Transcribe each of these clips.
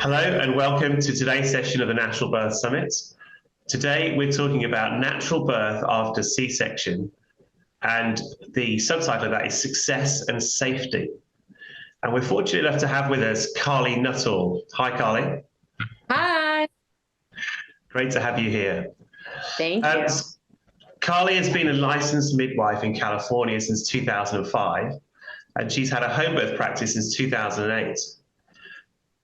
Hello and welcome to today's session of the Natural Birth Summit. Today we're talking about natural birth after C-section, and the subtitle of that is Success and Safety. And we're fortunate enough to have with us Carly Nuttall. Hi, Carly. Hi. Great to have you here. Thank you. Carly has been a licensed midwife in California since 2005, and she's had a home birth practice since 2008.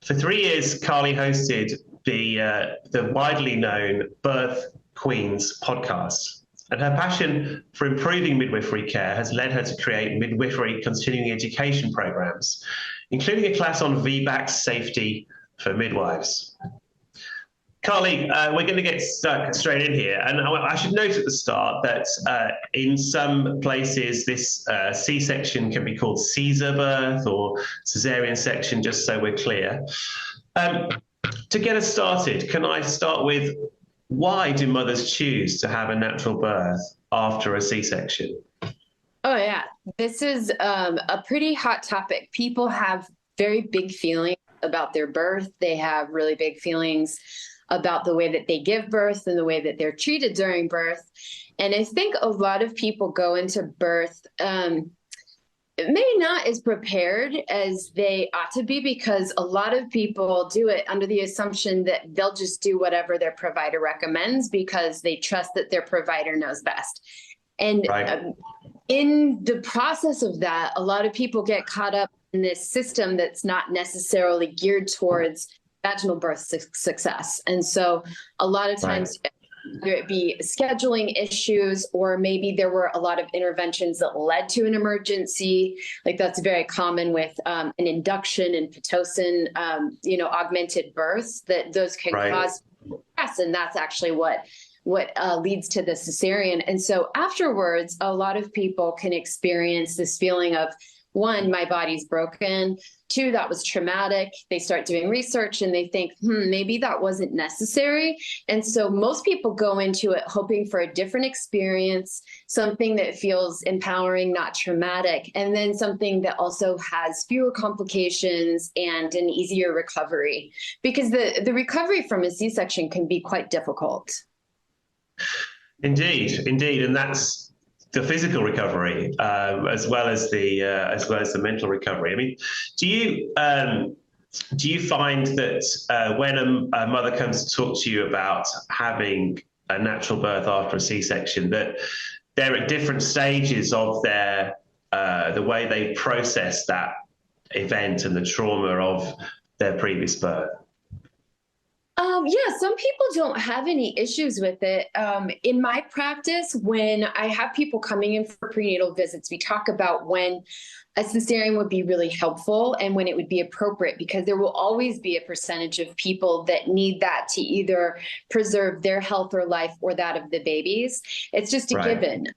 For 3 years, Carly hosted the widely known Birth Queens podcast, and her passion for improving midwifery care has led her to create midwifery continuing education programs, including a class on VBAC safety for midwives. Carly, we're going to get stuck straight in here, and I should note at the start that in some places this C-section can be called Caesar birth or cesarean section, just so we're clear. To get us started, can I start with why do mothers choose to have a natural birth after a C-section? Oh, yeah. This is a pretty hot topic. People have very big feelings about their birth. They have really big feelings about the way that they give birth and the way that they're treated during birth. And I think a lot of people go into birth maybe not as prepared as they ought to be, because a lot of people do it under the assumption that they'll just do whatever their provider recommends because they trust that their provider knows best. And in the process of that, a lot of people get caught up in this system that's not necessarily geared towards vaginal birth success. And so a lot of times, whether it be scheduling issues, or maybe there were a lot of interventions that led to an emergency, like that's very common with an induction and Pitocin, augmented births, that those can cause stress. And that's actually what leads to the cesarean. And so afterwards, a lot of people can experience this feeling of, one, my body's broken. Two, that was traumatic. They start doing research and they think, maybe that wasn't necessary. And so most people go into it hoping for a different experience, something that feels empowering, not traumatic, and then something that also has fewer complications and an easier recovery, because the recovery from a C-section can be quite difficult. Indeed. And that's the physical recovery, as well as the mental recovery. I mean, do you find that when a mother comes to talk to you about having a natural birth after a C-section, that they're at different stages of their the way they process that event and the trauma of their previous birth? Yeah, some people don't have any issues with it. In my practice, when I have people coming in for prenatal visits, we talk about when a cesarean would be really helpful and when it would be appropriate, because there will always be a percentage of people that need that to either preserve their health or life or that of the babies. It's just a given.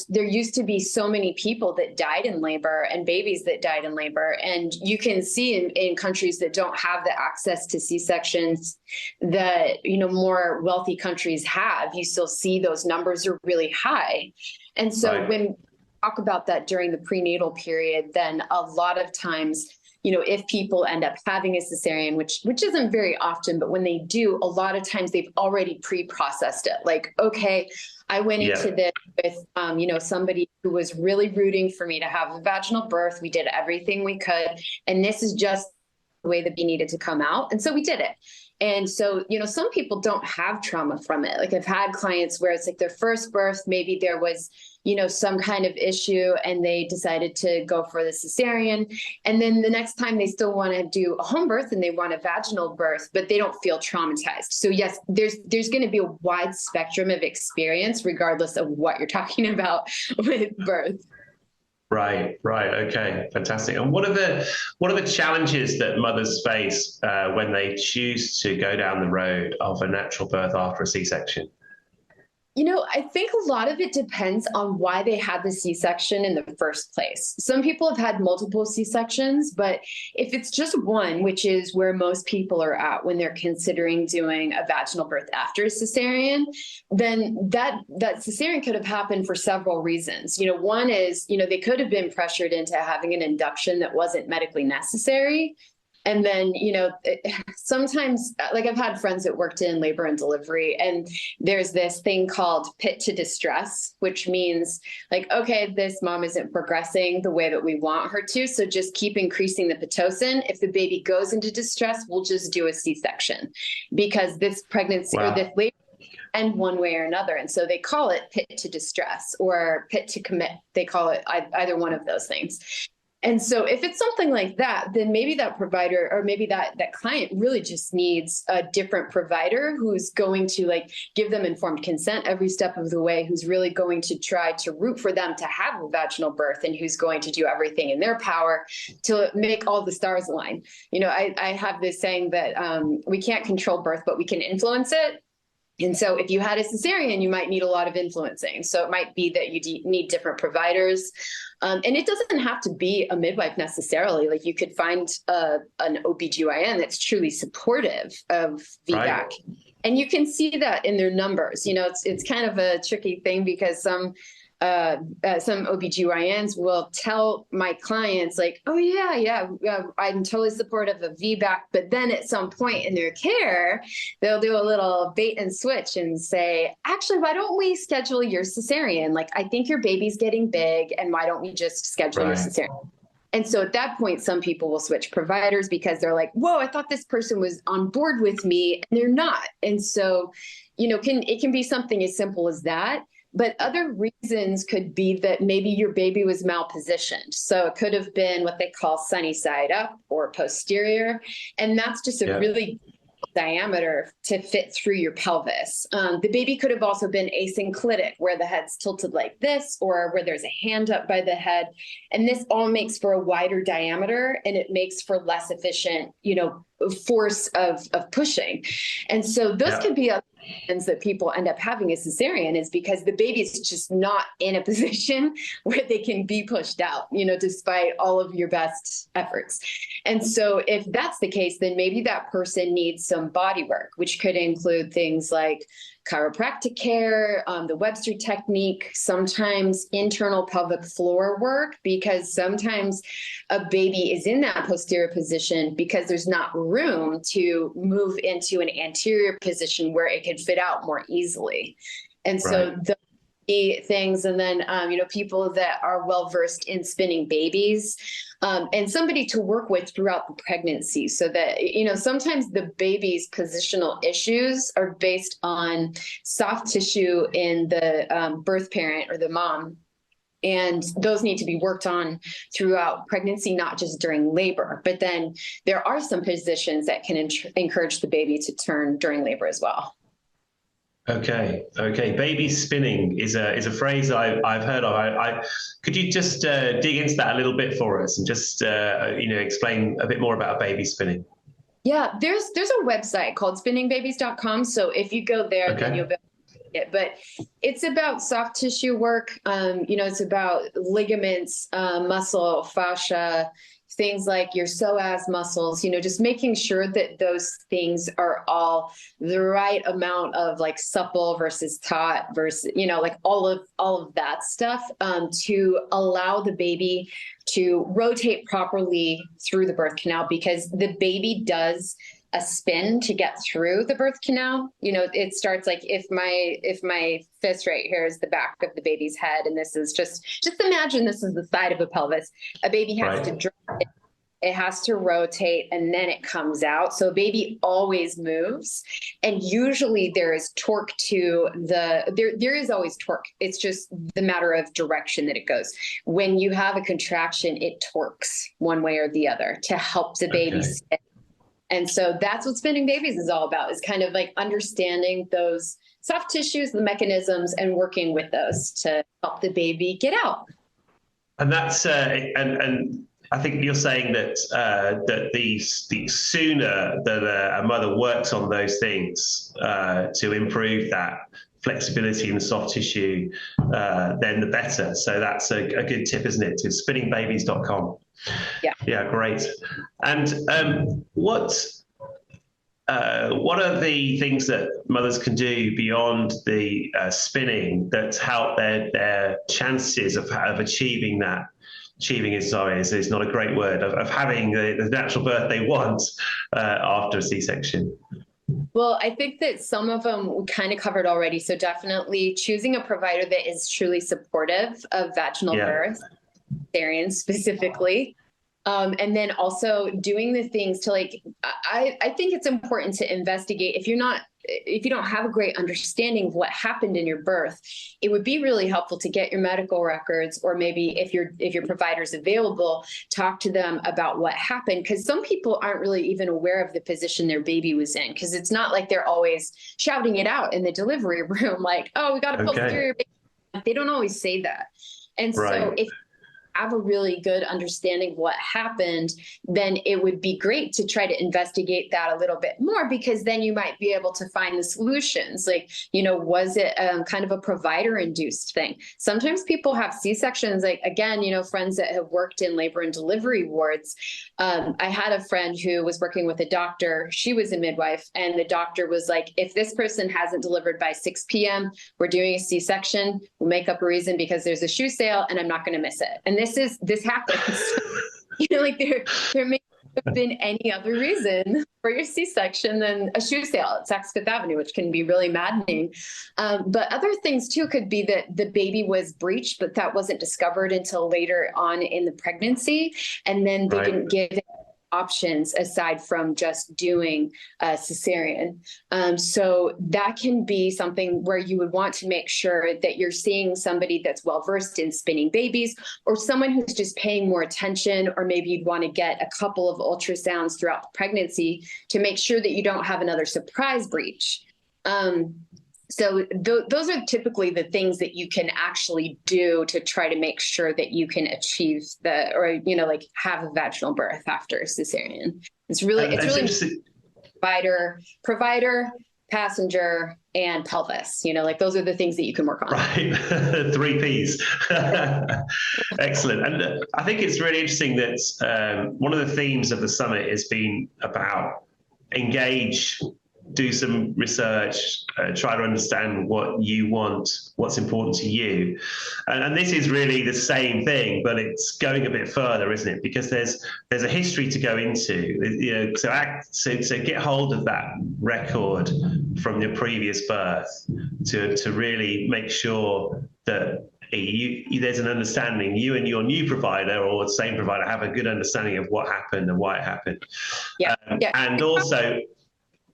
There used to be so many people that died in labor and babies that died in labor. And you can see in countries that don't have the access to C-sections that, more wealthy countries have, you still see those numbers are really high. And so when we talk about that during the prenatal period, then a lot of times, if people end up having a cesarean, which isn't very often, but when they do, a lot of times they've already pre-processed it. Like, okay, I went into this with, somebody who was really rooting for me to have a vaginal birth. We did everything we could, and this is just the way the bee needed to come out. And so we did it. And so, some people don't have trauma from it. Like I've had clients where it's like their first birth, maybe there was, some kind of issue and they decided to go for the cesarean. And then the next time they still want to do a home birth and they want a vaginal birth, but they don't feel traumatized. So yes, there's going to be a wide spectrum of experience, regardless of what you're talking about with birth. Right. Okay, fantastic. And what are the challenges that mothers face when they choose to go down the road of a natural birth after a C-section? I think a lot of it depends on why they had the C-section in the first place. Some people have had multiple C-sections, but if it's just one, which is where most people are at when they're considering doing a vaginal birth after a cesarean, then that cesarean could have happened for several reasons. One is, they could have been pressured into having an induction that wasn't medically necessary. And then, sometimes, like I've had friends that worked in labor and delivery, and there's this thing called pit to distress, which means like, okay, this mom isn't progressing the way that we want her to, so just keep increasing the Pitocin. If the baby goes into distress, we'll just do a C-section, because this pregnancy or this labor end one way or another. And so they call it pit to distress or pit to commit. They call it either one of those things. And so if it's something like that, then maybe that provider or maybe that client really just needs a different provider who's going to like give them informed consent every step of the way, who's really going to try to root for them to have a vaginal birth, and who's going to do everything in their power to make all the stars align. I have this saying that we can't control birth, but we can influence it. And so if you had a cesarean, you might need a lot of influencing. So it might be that you need different providers. And it doesn't have to be a midwife necessarily. Like you could find an OBGYN that's truly supportive of VBAC. Right. And you can see that in their numbers. It's kind of a tricky thing because some OBGYNs will tell my clients like, oh yeah, I'm totally supportive of VBAC. But then at some point in their care, they'll do a little bait and switch and say, actually, why don't we schedule your cesarean? Like, I think your baby's getting big, and why don't we just schedule your cesarean? And so at that point, some people will switch providers because they're like, whoa, I thought this person was on board with me, and they're not. And so, it can be something as simple as that. But other reasons could be that maybe your baby was malpositioned. So it could have been what they call sunny side up or posterior. And that's just a really diameter to fit through your pelvis. The baby could have also been asynclitic, where the head's tilted like this, or where there's a hand up by the head. And this all makes for a wider diameter, and it makes for less efficient, force of pushing. And so those could be other reasons that people end up having a cesarean, is because the baby is just not in a position where they can be pushed out, despite all of your best efforts. And so if that's the case, then maybe that person needs some body work, which could include things like chiropractic care, the Webster technique, sometimes internal pelvic floor work, because sometimes a baby is in that posterior position because there's not room to move into an anterior position where it could fit out more easily. And so things, and then people that are well versed in spinning babies, and somebody to work with throughout the pregnancy, so that sometimes the baby's positional issues are based on soft tissue in the birth parent or the mom. And those need to be worked on throughout pregnancy, not just during labor. But then there are some positions that can encourage the baby to turn during labor as well. Okay. Baby spinning is a phrase I've heard of. Could you just dig into that a little bit for us and just explain a bit more about baby spinning? Yeah, there's a website called spinningbabies.com. So if you go there, then you'll be able to see it. But it's about soft tissue work. It's about ligaments, muscle, fascia, things like your psoas muscles, just making sure that those things are all the right amount of like supple versus taut versus, like all of that stuff, to allow the baby to rotate properly through the birth canal, because the baby does a spin to get through the birth canal. It starts like if my fist right here is the back of the baby's head, and this is just imagine this is the side of a pelvis. A baby has to drop it has to rotate, and then it comes out. So a baby always moves, and usually there is torque to there is always torque. It's just the matter of direction that it goes. When you have a contraction, it torques one way or the other to help the baby spin. And so that's what spinning babies is all about, is kind of like understanding those soft tissues, the mechanisms, and working with those to help the baby get out. And that's and I think you're saying that that the sooner that a mother works on those things to improve that flexibility in the soft tissue, then the better. So that's a good tip, isn't it? To spinningbabies.com. Yeah, great. And what are the things that mothers can do beyond the spinning that help their chances of achieving that achieving is, sorry, is not a great word, of having the natural birth they want after a C-section? Well, I think that some of them we kind of covered already. So definitely choosing a provider that is truly supportive of vaginal birth, cesarean specifically. And then also doing the things to I think it's important to investigate if you don't have a great understanding of what happened in your birth, it would be really helpful to get your medical records, or maybe if your provider's available, talk to them about what happened. Because some people aren't really even aware of the position their baby was in, because it's not like they're always shouting it out in the delivery room, like, oh, we got to pull through your baby. They don't always say that. And so if have a really good understanding of what happened, then it would be great to try to investigate that a little bit more, because then you might be able to find the solutions. Like, was it kind of a provider induced thing? Sometimes people have C-sections, like, again, friends that have worked in labor and delivery wards. I had a friend who was working with a doctor. She was a midwife, and the doctor was like, if this person hasn't delivered by 6 p.m., we're doing a C-section. We'll make up a reason because there's a shoe sale and I'm not going to miss it. And this happens. Like there may have been any other reason for your C-section than a shoe sale at Saks Fifth Avenue, which can be really maddening. But other things too could be that the baby was breached, but that wasn't discovered until later on in the pregnancy, and then they didn't give it options aside from just doing a cesarean. So that can be something where you would want to make sure that you're seeing somebody that's well-versed in spinning babies, or someone who's just paying more attention, or maybe you'd want to get a couple of ultrasounds throughout the pregnancy to make sure that you don't have another surprise breach. So those are typically the things that you can actually do to try to make sure that you can achieve have a vaginal birth after a cesarean. It's really provider, passenger, and pelvis. Those are the things that you can work on. Right, 3 Ps. Excellent. And I think it's really interesting that one of the themes of the summit has been about engage, do some research, try to understand what you want, what's important to you. And this is really the same thing, but it's going a bit further, isn't it? Because there's a history to go into, so get hold of that record from your previous birth to really make sure that there's an understanding, you and your new provider or the same provider have a good understanding of what happened and why it happened. And also,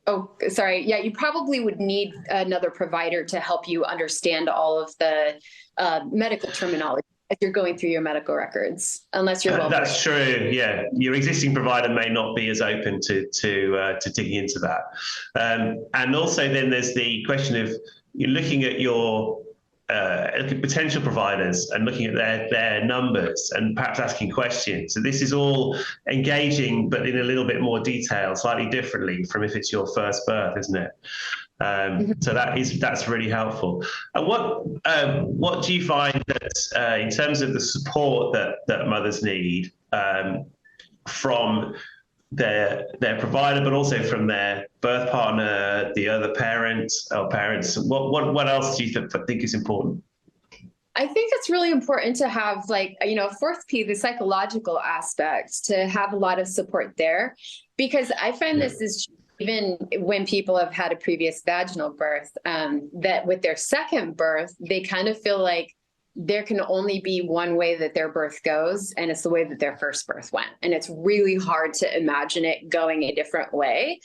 oh, sorry. Yeah, you probably would need another provider to help you understand all of the medical terminology as you're going through your medical records, unless you're well. That's true. Yeah, your existing provider may not be as open to digging into that. And also, then there's the question of you're looking at your potential providers and looking at their numbers and perhaps asking questions. So this is all engaging, but in a little bit more detail, slightly differently from if it's your first birth, isn't it? So that's really helpful. And what do you find that in terms of the support that mothers need from their provider, but also from their birth partner, the other parents or parents? What else do you think is important? I think it's really important to have, fourth P, the psychological aspects, to have a lot of support there, because I find this is even when people have had a previous vaginal birth, that with their second birth, they kind of feel like there can only be one way that their birth goes, and it's the way that their first birth went. And it's really hard to imagine it going a different way.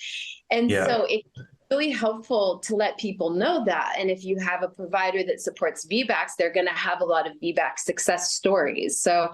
And so it's really helpful to let people know that. And if you have a provider that supports VBACs, they're going to have a lot of VBAC success stories. So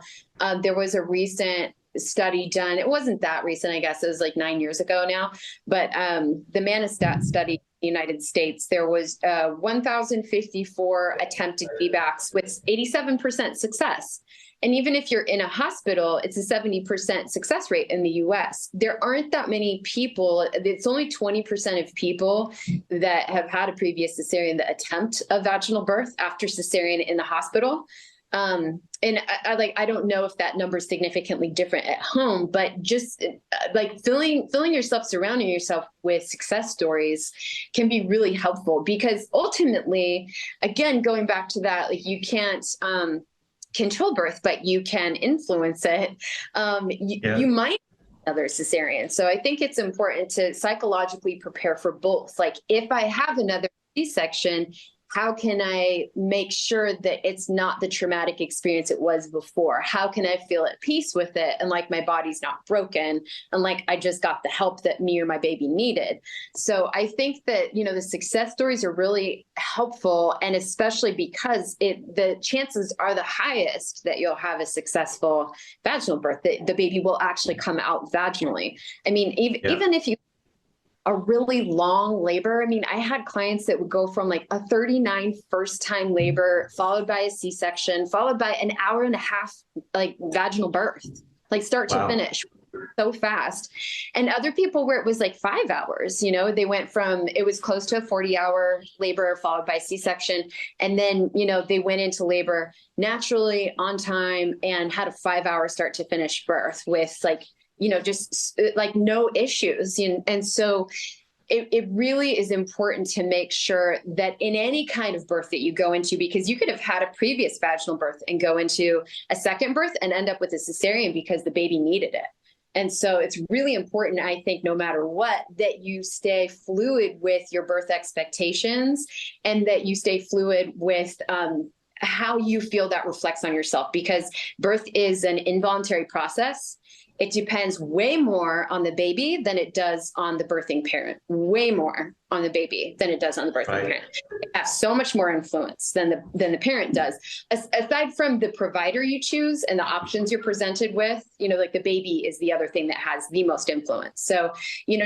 there was a recent study done. It wasn't that recent, I guess. It was like 9 years ago now. But the Manistat study in the United States, there was 1,054 attempted VBACs with 87% success. And even if you're in a hospital, it's a 70% success rate in the US. There aren't that many people. It's only 20% of people that have had a previous cesarean that attempt a vaginal birth after cesarean in the hospital. And I don't know if that number is significantly different at home, but just filling yourself, surrounding yourself with success stories can be really helpful, because ultimately, again, going back to that, you can't control birth, but you can influence it, you might another cesarean. So I think it's important to psychologically prepare for both. Like, if I have another C-section, how can I make sure that it's not the traumatic experience it was before? How can I feel at peace with it? And like, my body's not broken, and like, I just got the help that me or my baby needed. So I think that, the success stories are really helpful. And especially because the chances are the highest that you'll have a successful vaginal birth, that the baby will actually come out vaginally. I mean, even if you a really long labor. I mean, I had clients that would go from like a 39 first-time labor, followed by a C-section, followed by an hour and a half, like vaginal birth, like start to finish, so fast. And other people where it was like 5 hours, they went from, it was close to a 40-hour labor followed by C-section. And then, they went into labor naturally on time and had a 5-hour start to finish birth with like, just like no issues. And so it really is important to make sure that in any kind of birth that you go into, because you could have had a previous vaginal birth and go into a second birth and end up with a cesarean because the baby needed it. And so it's really important, I think, no matter what, that you stay fluid with your birth expectations, and that you stay fluid with how you feel that reflects on yourself, because birth is an involuntary process. It depends way more on the baby than it does on the birthing parent, way more on the baby than it does on the birthing parent. It has so much more influence than the parent does. Aside from the provider you choose and the options you're presented with, like the baby is the other thing that has the most influence. So,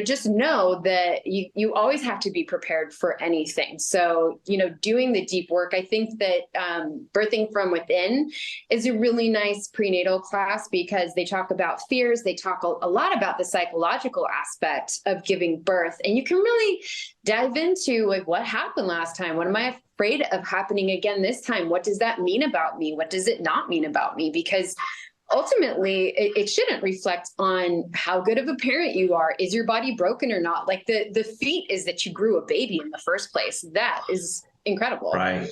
just know that you always have to be prepared for anything. So, doing the deep work, I think that Birthing from Within is a really nice prenatal class, because they talk about fears. They talk a lot about the psychological aspect of giving birth, and you can really dive into like, what happened last time? What am I afraid of happening again this time? What does that mean about me? What does it not mean about me? Because ultimately, it shouldn't reflect on how good of a parent you are. Is your body broken or not? Like the feat is that you grew a baby in the first place. That is incredible. Right.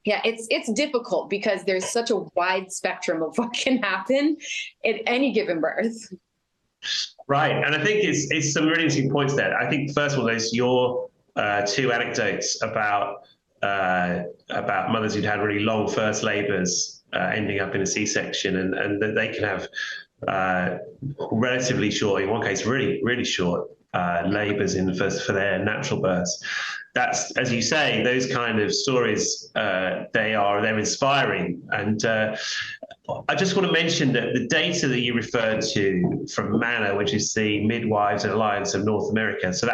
Yeah, it's difficult because there's such a wide spectrum of what can happen at any given birth. Right. And I think it's some really interesting points there. I think, first of all, there's your two anecdotes about mothers who'd had really long first labors ending up in a C-section, and that they can have relatively short, in one case, really, really short labors for their natural births. That's, as you say, those kind of stories, they're inspiring. And I just want to mention that the data that you referred to from MANA, which is the Midwives Alliance of North America, so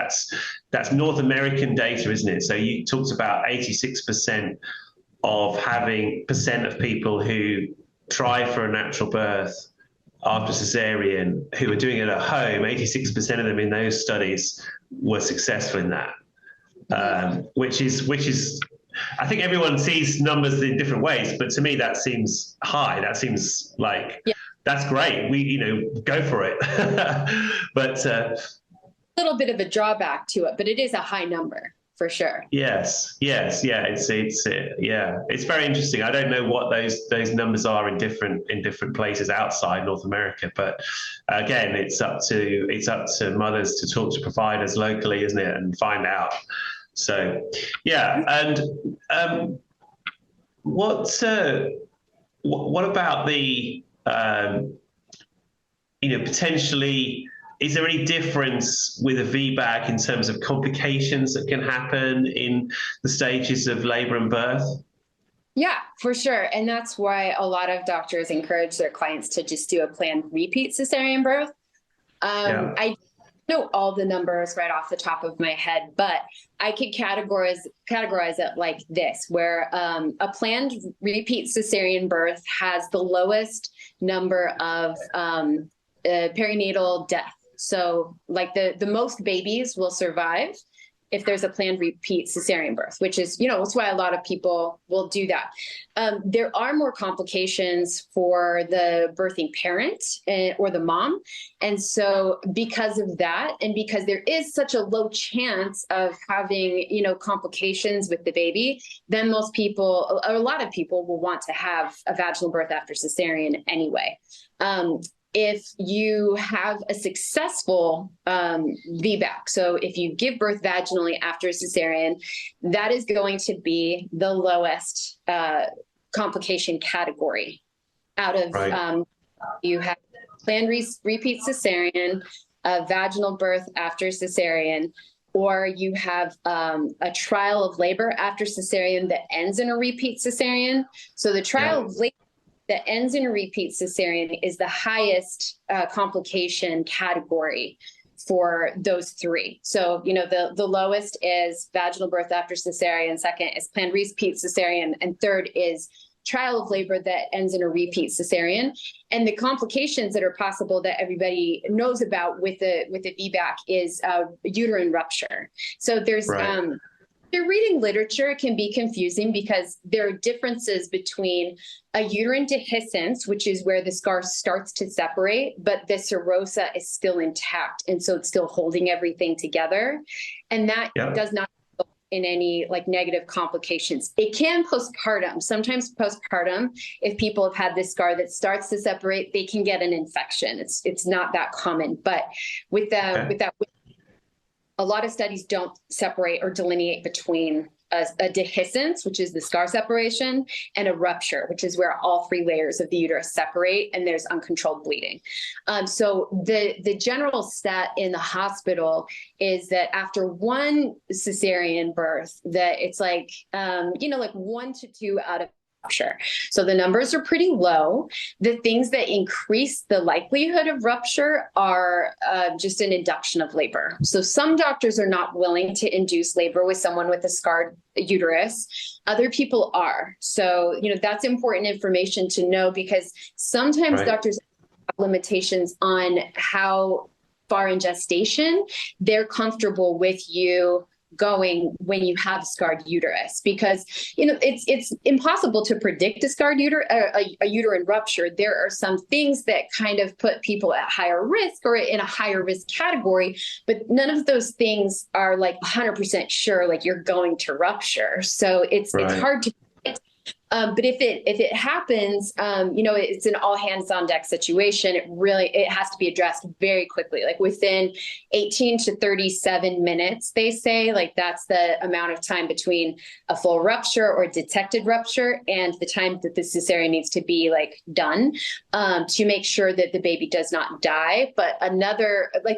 that's North American data, isn't it? So you talked about 86% of people who try for a natural birth after cesarean, who are doing it at home. 86% of them in those studies were successful in that. Which is, I think everyone sees numbers in different ways, but to me that seems high. That seems like that's great. We, go for it. But a little bit of a drawback to it, but it is a high number for sure. Yes, yeah. It's very interesting. I don't know what those numbers are in different places outside North America, but again, it's up to mothers to talk to providers locally, isn't it, and find out. So, yeah. And what about the potentially? Is there any difference with a VBAC in terms of complications that can happen in the stages of labor and birth? Yeah, for sure. And that's why a lot of doctors encourage their clients to just do a planned repeat cesarean birth. I don't know all the numbers right off the top of my head, but I could categorize it like this, where a planned repeat cesarean birth has the lowest number of perinatal death. So like the most babies will survive if there's a planned repeat cesarean birth, which is, that's why a lot of people will do that. There are more complications for the birthing parent or the mom. And so because of that, and because there is such a low chance of having, complications with the baby, then most people, a lot of people will want to have a vaginal birth after cesarean anyway. If you have a successful VBAC, so if you give birth vaginally after a cesarean, that is going to be the lowest complication category out of, you have planned repeat cesarean, vaginal birth after cesarean, or you have a trial of labor after cesarean that ends in a repeat cesarean. So the trial of labor that ends in a repeat cesarean is the highest complication category for those three. So, the lowest is vaginal birth after cesarean, second is planned repeat cesarean, and third is trial of labor that ends in a repeat cesarean. And the complications that are possible that everybody knows about with the VBAC is uterine rupture. So there's you're reading literature, it can be confusing because there are differences between a uterine dehiscence, which is where the scar starts to separate, but the serosa is still intact. And so it's still holding everything together. And that does not result in any negative complications. It can postpartum. Sometimes postpartum, if people have had this scar that starts to separate, they can get an infection. It's not that common, but with that, a lot of studies don't separate or delineate between a dehiscence, which is the scar separation, and a rupture, which is where all three layers of the uterus separate and there's uncontrolled bleeding. So the general stat in the hospital is that after one cesarean birth, that it's 1 to 2 out of rupture. So the numbers are pretty low. The things that increase the likelihood of rupture are just an induction of labor. So some doctors are not willing to induce labor with someone with a scarred uterus. Other people are. So, that's important information to know because sometimes doctors have limitations on how far in gestation they're comfortable with you going when you have scarred uterus, because it's impossible to predict a scarred uterus, a uterine rupture. There are some things that kind of put people at higher risk or in a higher risk category, but none of those things are 100% sure you're going to rupture. So it's hard to predict. But if it happens, it's an all hands on deck situation. It has to be addressed very quickly, within 18 to 37 minutes, they say, that's the amount of time between a full rupture or detected rupture and the time that the cesarean needs to be done, to make sure that the baby does not die. But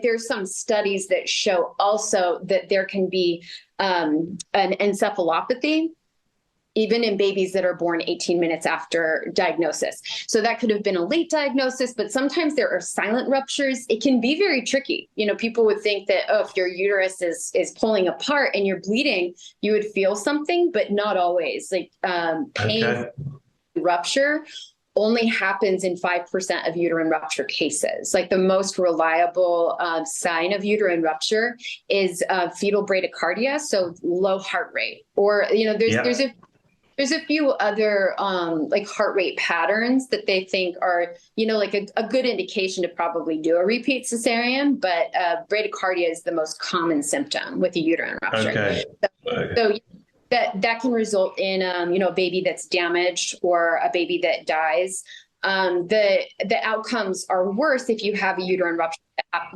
there's some studies that show also that there can be an encephalopathy even in babies that are born 18 minutes after diagnosis. So that could have been a late diagnosis, but sometimes there are silent ruptures. It can be very tricky. People would think that, if your uterus is pulling apart and you're bleeding, you would feel something, but not always. Pain rupture only happens in 5% of uterine rupture cases. The most reliable sign of uterine rupture is fetal bradycardia, so low heart rate. Or, there's a few other heart rate patterns that they think are, a good indication to probably do a repeat cesarean, but bradycardia is the most common symptom with a uterine rupture. So that can result in, a baby that's damaged or a baby that dies. The outcomes are worse if you have a uterine rupture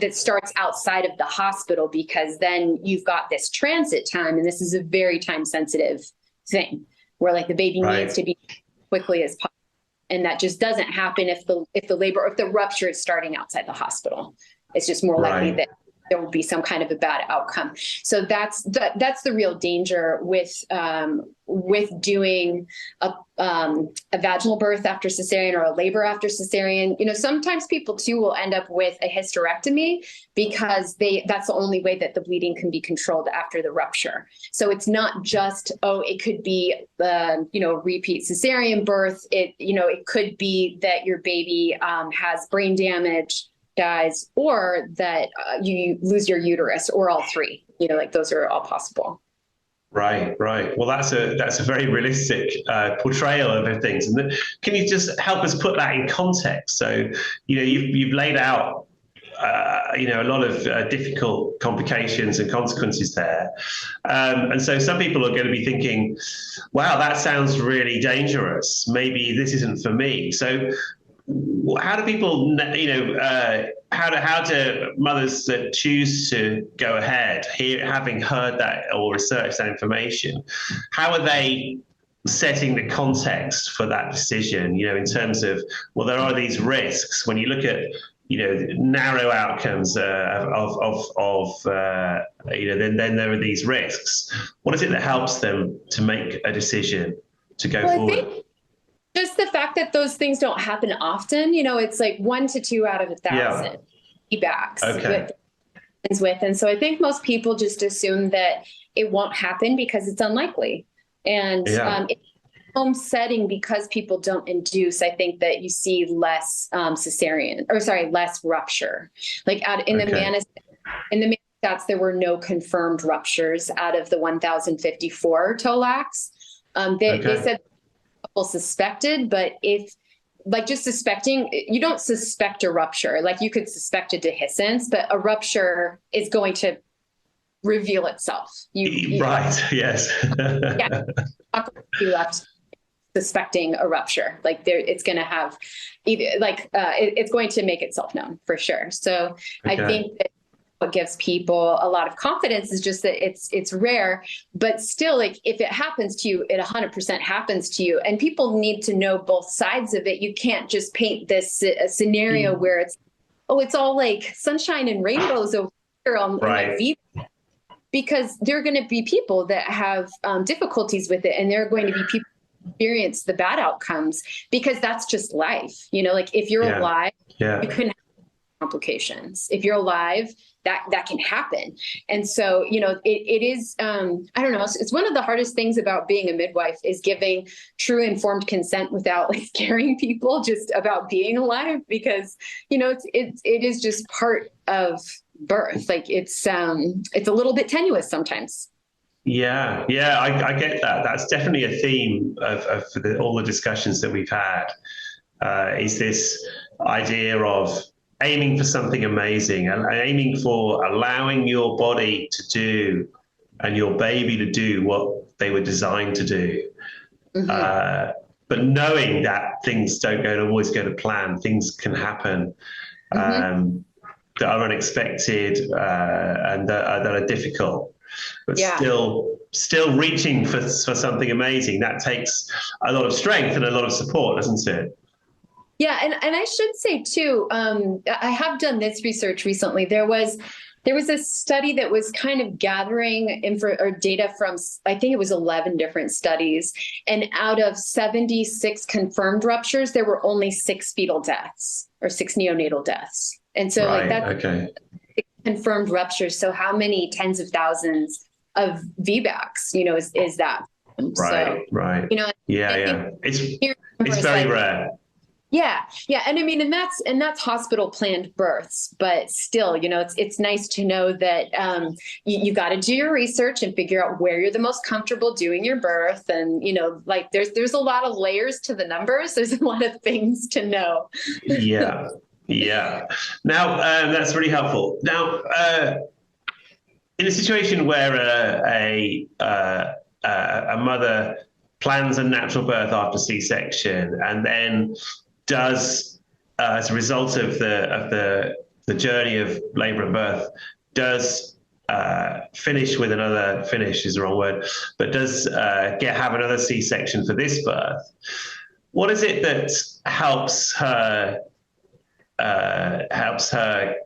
that starts outside of the hospital, because then you've got this transit time, and this is a very time sensitive thing, where the baby needs to be quickly as possible. And that just doesn't happen if the rupture is starting outside the hospital. It's just more likely that there will be some kind of a bad outcome. So that's the real danger with doing a vaginal birth after cesarean or a labor after cesarean. Sometimes people too will end up with a hysterectomy because that's the only way that the bleeding can be controlled after the rupture. So it's not just, it could be repeat cesarean birth. It could be that your baby has brain damage dies, or that you lose your uterus, or all three. Like those are all possible. Right, right. Well, that's a very realistic portrayal of things. And can you just help us put that in context? So, you've laid out, a lot of difficult complications and consequences there. And so some people are going to be thinking, wow, that sounds really dangerous. Maybe this isn't for me. So how do people, how do mothers that choose to go ahead, having heard that or researched that information, how are they setting the context for that decision, in terms of, well, there are these risks when you look at, narrow outcomes then there are these risks. What is it that helps them to make a decision to go forward? I think just the fact that those things don't happen often, it's like 1 to 2 out of 1,000 VBACs. Okay. And so I think most people just assume that it won't happen because it's unlikely. And home setting, because people don't induce, I think that you see less less rupture. Like in the Manistats, there were no confirmed ruptures out of the 1,054 TOLACs. They said people suspected, but just suspecting, you don't suspect a rupture. Like you could suspect a dehiscence, but a rupture is going to reveal itself. Right. Yes. You left suspecting a rupture, like it's going to have it's going to make itself known for sure. So I think that what gives people a lot of confidence is just that it's rare, but still, like if it happens to you, it 100% happens to you, and people need to know both sides of it. You can't just paint this scenario where it's all like sunshine and rainbows over here on my VBAC. Because there are going to be people that have difficulties with it, and there are going to be people who experience the bad outcomes, because that's just life. Like if you're alive, you can have complications. If you're alive, that can happen. And so, it is, I don't know, it's one of the hardest things about being a midwife is giving true informed consent without scaring people just about being alive, because, it is just part of birth. Like it's a little bit tenuous sometimes. Yeah, I get that. That's definitely a theme of all the discussions that we've had, is this idea of aiming for something amazing and aiming for allowing your body to do and your baby to do what they were designed to do. But knowing that things don't always go to plan, things can happen that are unexpected and that are difficult. But still reaching for something amazing, that takes a lot of strength and a lot of support, doesn't it? Yeah, and I should say too, I have done this research recently. There was a study that was kind of gathering data from, I think it was 11 different studies, and out of 76 confirmed ruptures, there were only 6 fetal deaths or 6 neonatal deaths. And so that's confirmed ruptures. So how many tens of thousands of VBACs, is that? Right. It's very rare. Yeah. And I mean, and that's hospital planned births, but still, it's nice to know that you got to do your research and figure out where you're the most comfortable doing your birth. And, there's a lot of layers to the numbers. There's a lot of things to know. Yeah. Now, that's really helpful. Now, in a situation where a mother plans a natural birth after C-section and then does, as a result of the journey of labor and birth, does finish with another, finish is the wrong word, but does have another C-section for this birth, what is it that helps her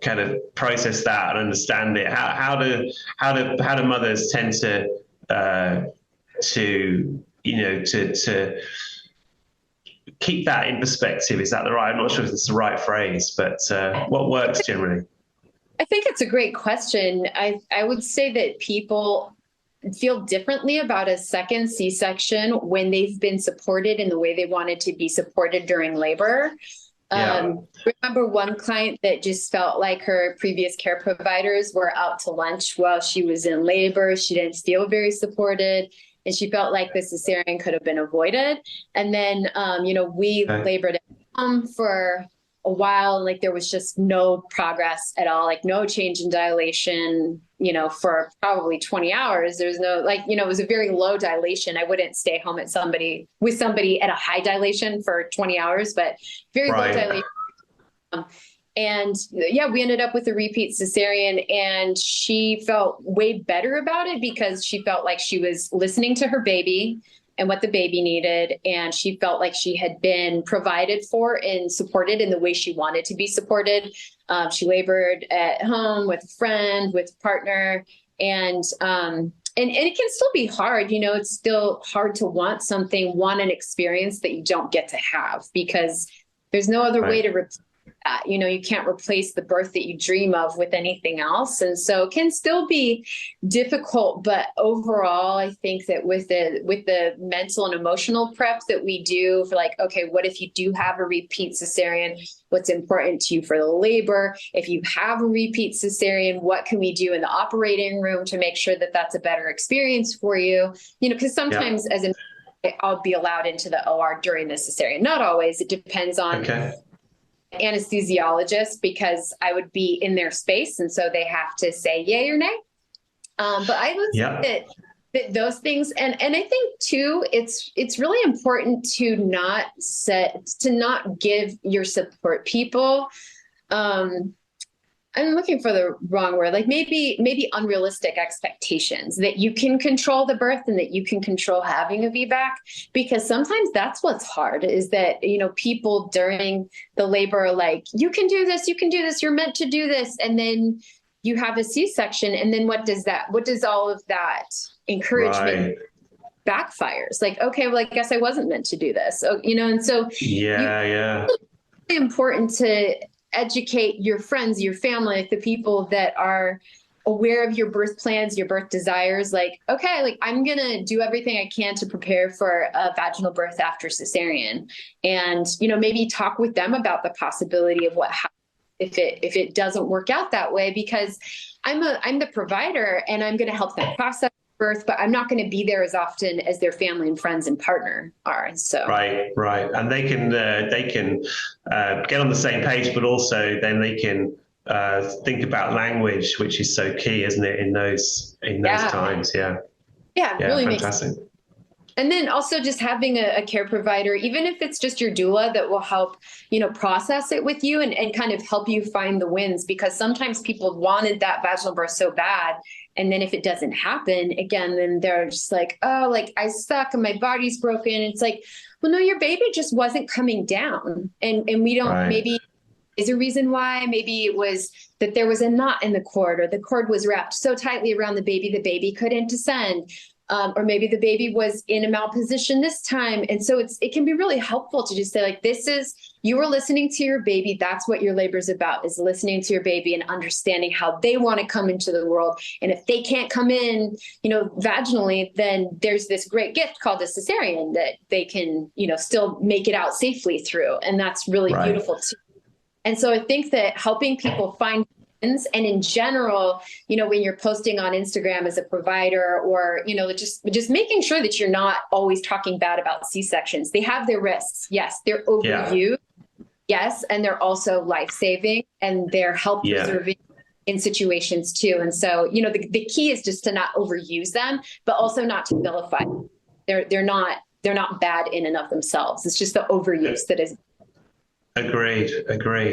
kind of process that and understand it? How do mothers tend to keep that in perspective? Is that the right? I'm not sure if it's the right phrase, but what works generally? I think it's a great question. I would say that people feel differently about a second C-section when they've been supported in the way they wanted to be supported during labor. Remember one client that just felt like her previous care providers were out to lunch while she was in labor. She didn't feel very supported, and she felt like the cesarean could have been avoided. And then, we labored at home for a while, and like there was just no progress at all, like no change in dilation, for probably 20 hours. There's no, it was a very low dilation. I wouldn't stay home with somebody at a high dilation for 20 hours, but very low dilation. And yeah, we ended up with a repeat cesarean, and she felt way better about it because she felt like she was listening to her baby and what the baby needed. And she felt like she had been provided for and supported in the way she wanted to be supported. She labored at home with a friend, with a partner, and it can still be hard. It's still hard to want an experience that you don't get to have, because there's no other way to replace that. You can't replace the birth that you dream of with anything else. And so it can still be difficult, but overall, I think that with the mental and emotional prep that we do for okay, what if you do have a repeat cesarean? What's important to you for the labor? If you have a repeat cesarean, what can we do in the operating room to make sure that that's a better experience for you? Because sometimes I'll be allowed into the OR during the cesarean. Not always. It depends on anesthesiologist, because I would be in their space, and so they have to say yay or nay. But I would say that those things, and I think too, it's really important to not give your support people. I'm looking for the wrong word, maybe unrealistic expectations that you can control the birth and that you can control having a VBAC, because sometimes that's what's hard, is that, people during the labor are like, you can do this, you're meant to do this. And then you have a C-section. And then what does all of that encouragement backfires? Okay, well, I guess I wasn't meant to do this. So, and so it's really important to educate your friends, your family, the people that are aware of your birth plans, your birth desires. I'm going to do everything I can to prepare for a vaginal birth after cesarean. And, maybe talk with them about the possibility of what happens if it doesn't work out that way, because I'm the provider, and I'm going to help them process birth, but I'm not going to be there as often as their family and friends and partner are. And so right, and they can get on the same page, but also then they can think about language, which is so key, isn't it, in those times? Really fantastic. Makes sense. And then also just having a care provider, even if it's just your doula, that will help, process it with you and kind of help you find the wins, because sometimes people wanted that vaginal birth so bad. And then if it doesn't happen again, then they're just like, oh, I suck and my body's broken. It's like, well, no, your baby just wasn't coming down. And we don't, maybe is a reason why. Maybe it was that there was a knot in the cord, or the cord was wrapped so tightly around the baby couldn't descend. Or maybe the baby was in a malposition this time. And so it can be really helpful to just say, you were listening to your baby. That's what your labor is about, is listening to your baby and understanding how they want to come into the world. And if they can't come in, vaginally, then there's this great gift called a cesarean that they can, still make it out safely through. And that's really beautiful too. And so I think that helping people find, and in general, when you're posting on Instagram as a provider, or, just making sure that you're not always talking bad about C-sections. They have their risks. Yes, they're overused. Yes, and they're also life-saving, and they're health-preserving in situations too. And so, the key is just to not overuse them, but also not to vilify them. They're not bad in and of themselves. It's just the overuse that is. Agreed.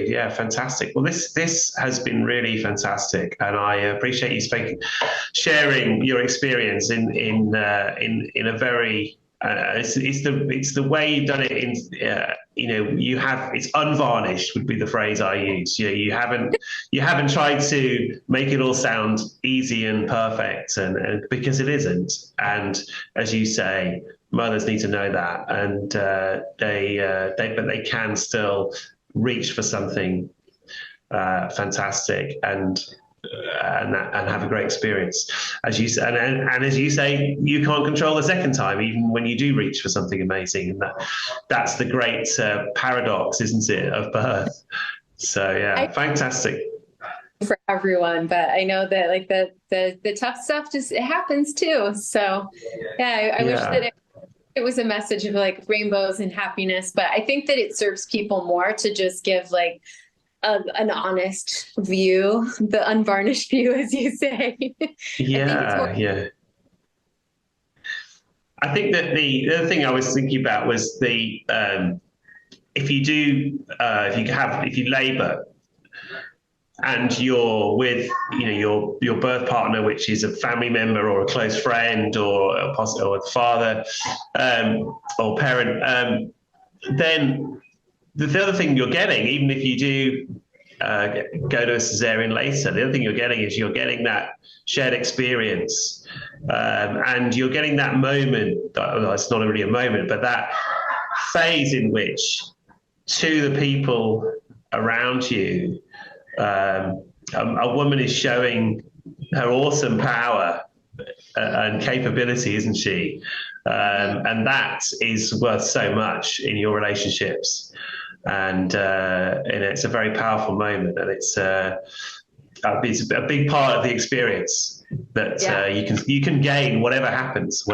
Yeah, fantastic. Well, this has been really fantastic, and I appreciate you sharing your experience in a very. It's the way you've done it. It's unvarnished would be the phrase I use. You haven't tried to make it all sound easy and perfect, and because it isn't. And as you say, mothers need to know that, and they can still reach for something fantastic. And and have a great experience. As you say, and as you say, you can't control the second time, even when you do reach for something amazing. And that's the great paradox, isn't it, of birth? So yeah, fantastic. For everyone, but I know that like the tough stuff just it happens too. So yeah, I wish that it was a message of like rainbows and happiness, but I think that it serves people more to just give like an honest view, the unvarnished view, as you say. Yeah. I think that the other thing I was thinking about was the if you labour and you're with your birth partner, which is a family member or a close friend or a father or parent, then the other thing you're getting, even if you do go to a cesarean later, the other thing you're getting is you're getting that shared experience, and you're getting that moment. Well, it's not really a moment, but that phase in which to the people around you, a woman is showing her awesome power and capability, isn't she? And that is worth so much in your relationships. And it's a very powerful moment, and it's a big part of the experience that you can gain whatever happens.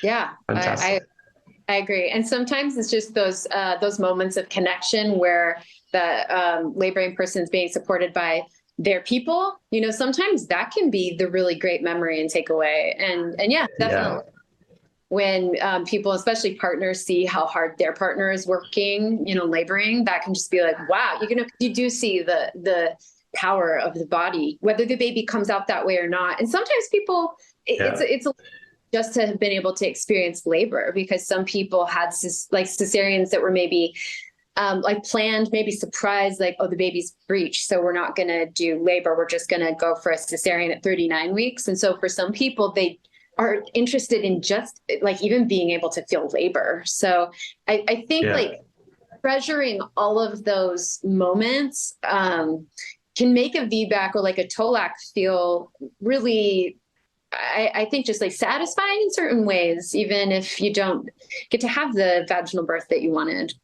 Yeah, fantastic. I agree. And sometimes it's just those moments of connection where the laboring person is being supported by their people. Sometimes that can be the really great memory and takeaway. And yeah, definitely. Yeah. When people, especially partners, see how hard their partner is working, laboring, that can just be like, wow, you do see the power of the body, whether the baby comes out that way or not. And sometimes people, it's just to have been able to experience labor, because some people had like cesareans that were maybe like planned, maybe surprised, like, oh, the baby's breech, so we're not going to do labor. We're just going to go for a cesarean at 39 weeks. And so for some people, they are interested in just like even being able to feel labor. So I think like treasuring all of those moments can make a VBAC or like a TOLAC feel really, I think, just like satisfying in certain ways, even if you don't get to have the vaginal birth that you wanted.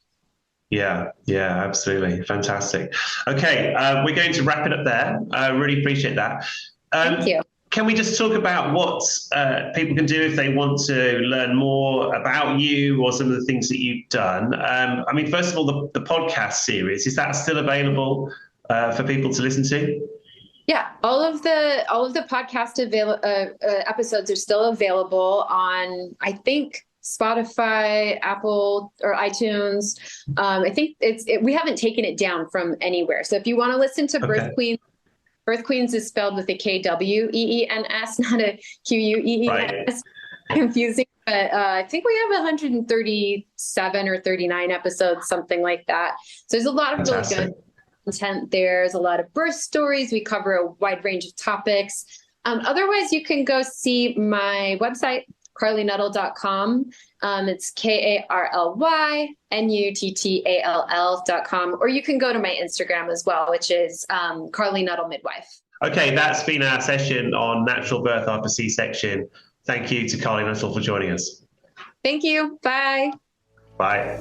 Yeah, absolutely. Fantastic. Okay, we're going to wrap it up there. I really appreciate that. Thank you. Can we just talk about what people can do if they want to learn more about you or some of the things that you've done? I mean, first of all, the podcast series, is that still available for people to listen to? Yeah, all of the podcast episodes are still available on, I think, Spotify, Apple, or iTunes. I think we haven't taken it down from anywhere. So if you want to listen to Birth Queens, Birth Queens is spelled with a Kweenes, not a Queens. Right. Confusing, but I think we have 137 or 39 episodes, something like that. So there's a lot of really good content there. There's a lot of birth stories. We cover a wide range of topics. Otherwise, you can go see my website, carlynuttall.com. It's KarlyNuttall.com, or you can go to my Instagram as well, which is Carly Nuttall Midwife. Okay, that's been our session on natural birth after C-section. Thank you to Carly Nuttall for joining us. Thank you. Bye. Bye.